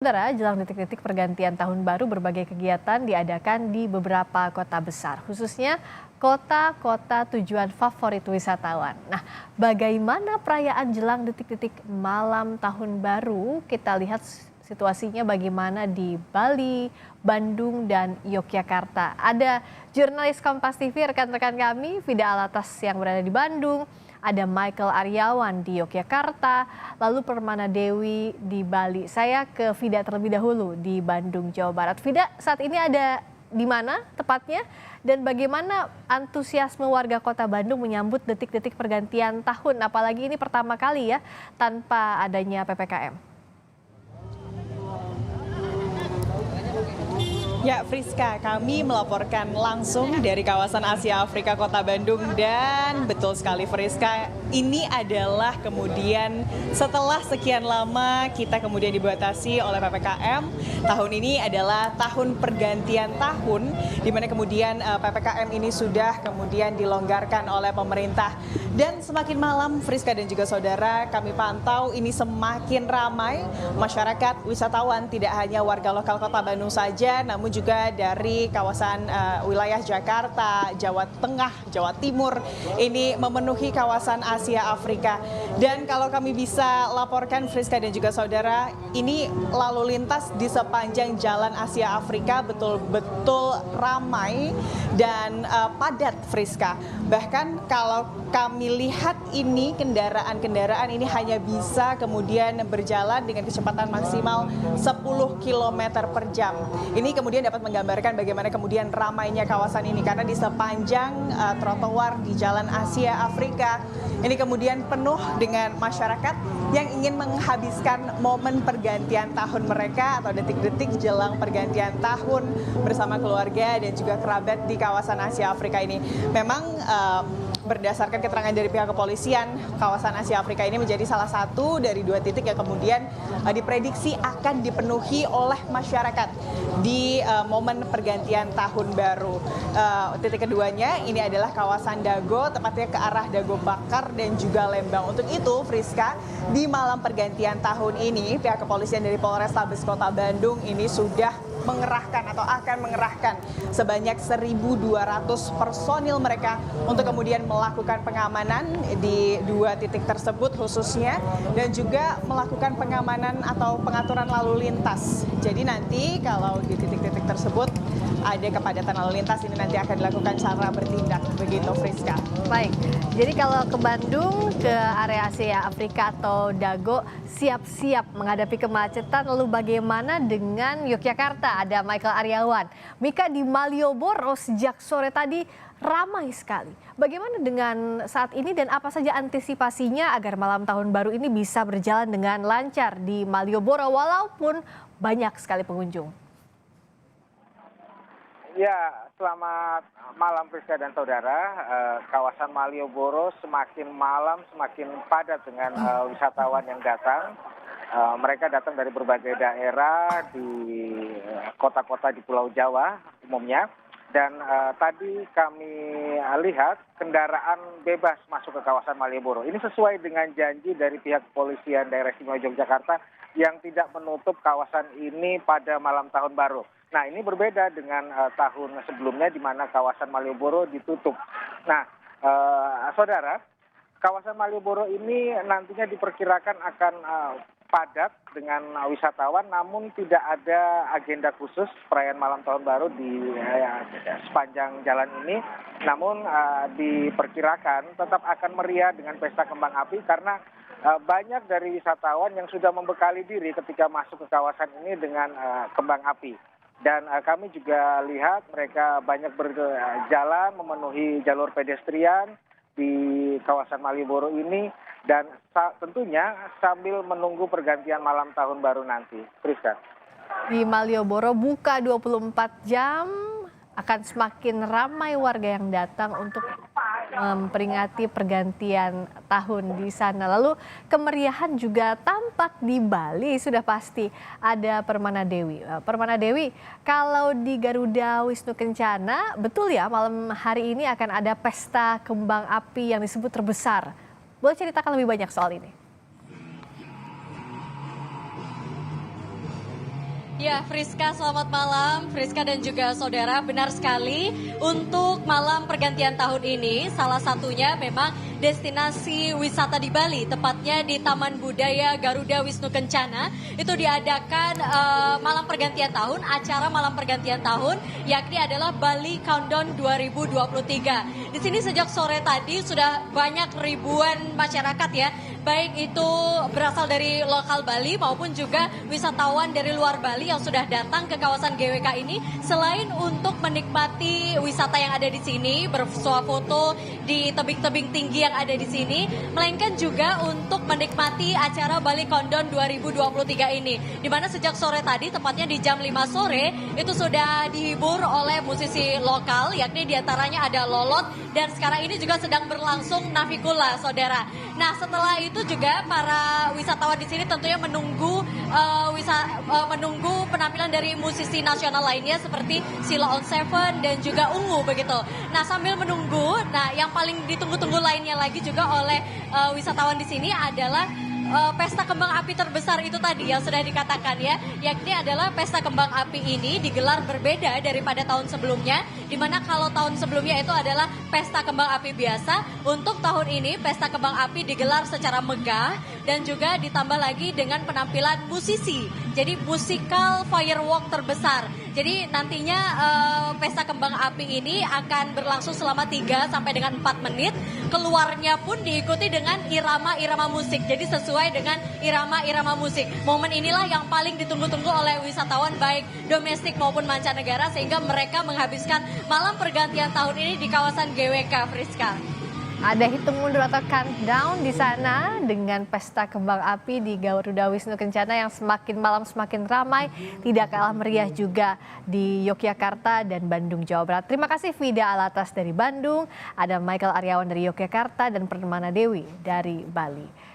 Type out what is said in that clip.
Saudara, jelang detik-detik pergantian tahun baru, berbagai kegiatan diadakan di beberapa kota besar, khususnya kota-kota tujuan favorit wisatawan. Nah, bagaimana perayaan jelang detik-detik malam tahun baru? Kita lihat situasinya bagaimana di Bali, Bandung, dan Yogyakarta. Ada jurnalis Kompas TV, rekan-rekan kami, Fida Alatas yang berada di Bandung, ada Michael Aryawan di Yogyakarta, lalu Permana Dewi di Bali. Saya ke Fida terlebih dahulu di Bandung, Jawa Barat. Fida, saat ini ada di mana tepatnya dan bagaimana antusiasme warga Kota Bandung menyambut detik-detik pergantian tahun, apalagi ini pertama kali ya tanpa adanya PPKM. Ya, Friska, kami melaporkan langsung dari kawasan Asia Afrika Kota Bandung dan betul sekali Friska, ini adalah kemudian setelah sekian lama kita kemudian dibatasi oleh PPKM, tahun ini adalah tahun pergantian tahun di mana kemudian PPKM ini sudah kemudian dilonggarkan oleh pemerintah. Dan semakin malam Friska dan juga saudara, kami pantau ini semakin ramai masyarakat wisatawan, tidak hanya warga lokal Kota Bandung saja namun juga dari kawasan wilayah Jakarta, Jawa Tengah, Jawa Timur ini memenuhi kawasan Asia Afrika. Dan kalau kami bisa laporkan Friska dan juga saudara, ini lalu lintas di sepanjang jalan Asia Afrika betul-betul ramai dan padat Friska. Bahkan kalau kami lihat ini kendaraan-kendaraan ini hanya bisa kemudian berjalan dengan kecepatan maksimal 10 km per jam. Ini kemudian dapat menggambarkan bagaimana kemudian ramainya kawasan ini karena di sepanjang trotoar di Jalan Asia Afrika ini kemudian penuh dengan masyarakat yang ingin menghabiskan momen pergantian tahun mereka atau detik-detik jelang pergantian tahun bersama keluarga dan juga kerabat di kawasan Asia Afrika ini. Memang berdasarkan keterangan dari pihak kepolisian, kawasan Asia Afrika ini menjadi salah satu dari 2 titik yang kemudian diprediksi akan dipenuhi oleh masyarakat di momen pergantian tahun baru. Titik keduanya ini adalah kawasan Dago, tepatnya ke arah Dago Bakar dan juga Lembang. Untuk itu, Friska, di malam pergantian tahun ini, pihak kepolisian dari Polrestabes Kota Bandung ini sudah mengerahkan atau akan mengerahkan sebanyak 1.200 personil mereka untuk kemudian melakukan pengamanan di 2 titik tersebut khususnya dan juga melakukan pengamanan atau pengaturan lalu lintas. Jadi nanti kalau di titik-titik tersebut ada kepadatan lalu lintas, ini nanti akan dilakukan cara bertindak, begitu Friska. Baik, jadi kalau ke Bandung, ke area Asia Afrika atau Dago, siap-siap menghadapi kemacetan, lalu bagaimana dengan Yogyakarta? Ada Michael Aryawan. Mika, di Malioboro sejak sore tadi ramai sekali. Bagaimana dengan saat ini dan apa saja antisipasinya agar malam tahun baru ini bisa berjalan dengan lancar di Malioboro walaupun banyak sekali pengunjung? Ya, selamat malam Friska dan saudara. Kawasan Malioboro semakin malam semakin padat dengan wisatawan yang datang. Mereka datang dari berbagai daerah di kota-kota di Pulau Jawa umumnya. Dan tadi kami lihat kendaraan bebas masuk ke kawasan Malioboro. Ini sesuai dengan janji dari pihak kepolisian daerah istimewa Yogyakarta yang tidak menutup kawasan ini pada malam tahun baru. Nah, ini berbeda dengan tahun sebelumnya di mana kawasan Malioboro ditutup. Nah, saudara, kawasan Malioboro ini nantinya diperkirakan akan padat dengan wisatawan, namun tidak ada agenda khusus perayaan malam tahun baru di sepanjang jalan ini. Namun diperkirakan tetap akan meriah dengan pesta kembang api karena banyak dari wisatawan yang sudah membekali diri ketika masuk ke kawasan ini dengan kembang api. Dan kami juga lihat mereka banyak berjalan memenuhi jalur pedestrian di kawasan Malioboro ini dan tentunya sambil menunggu pergantian malam tahun baru nanti. Friska. Di Malioboro buka 24 jam, akan semakin ramai warga yang datang untuk memperingati pergantian tahun di sana. Lalu kemeriahan juga tampak di Bali, sudah pasti ada Permana Dewi. Permana Dewi, kalau di Garuda Wisnu Kencana, betul ya malam hari ini akan ada pesta kembang api yang disebut terbesar. Boleh ceritakan lebih banyak soal ini? Ya, Friska, selamat malam. Friska dan juga saudara, benar sekali untuk malam pergantian tahun ini, salah satunya memang destinasi wisata di Bali, tepatnya di Taman Budaya Garuda Wisnu Kencana, itu diadakan malam pergantian tahun, acara malam pergantian tahun, yakni adalah Bali Countdown 2023. Di sini sejak sore tadi sudah banyak ribuan masyarakat ya, baik itu berasal dari lokal Bali maupun juga wisatawan dari luar Bali yang sudah datang ke kawasan GWK ini, selain untuk menikmati wisata yang ada di sini, bersuah foto di tebing-tebing tinggi yang ada di sini, melainkan juga untuk menikmati acara Bali Countdown 2023 ini, di mana sejak sore tadi, tepatnya di jam 5 sore, itu sudah dihibur oleh musisi lokal, yakni diantaranya ada Lolot, dan sekarang ini juga sedang berlangsung Navikula, saudara. Nah, setelah itu juga para wisatawan di sini tentunya menunggu penampilan dari musisi nasional lainnya seperti Sheila on Seven dan juga Ungu begitu. Nah, sambil menunggu, nah yang paling ditunggu-tunggu lainnya lagi juga oleh wisatawan di sini adalah pesta kembang api terbesar itu tadi yang sudah dikatakan ya, yakni adalah pesta kembang api ini digelar berbeda daripada tahun sebelumnya, di mana kalau tahun sebelumnya itu adalah pesta kembang api biasa. Untuk tahun ini pesta kembang api digelar secara megah dan juga ditambah lagi dengan penampilan musisi. Jadi musikal firework terbesar. Jadi nantinya pesta kembang api ini akan berlangsung selama 3 sampai dengan 4 menit. Keluarnya pun diikuti dengan irama-irama musik. Jadi sesuai dengan irama-irama musik. Momen inilah yang paling ditunggu-tunggu oleh wisatawan baik domestik maupun mancanegara, sehingga mereka menghabiskan malam pergantian tahun ini di kawasan GWK, Friska. Ada hitung mundur atau countdown di sana dengan pesta kembang api di Garuda Wisnu Kencana yang semakin malam semakin ramai, tidak kalah meriah juga di Yogyakarta dan Bandung, Jawa Barat. Terima kasih Vida Alatas dari Bandung, ada Michael Aryawan dari Yogyakarta dan Permana Dewi dari Bali.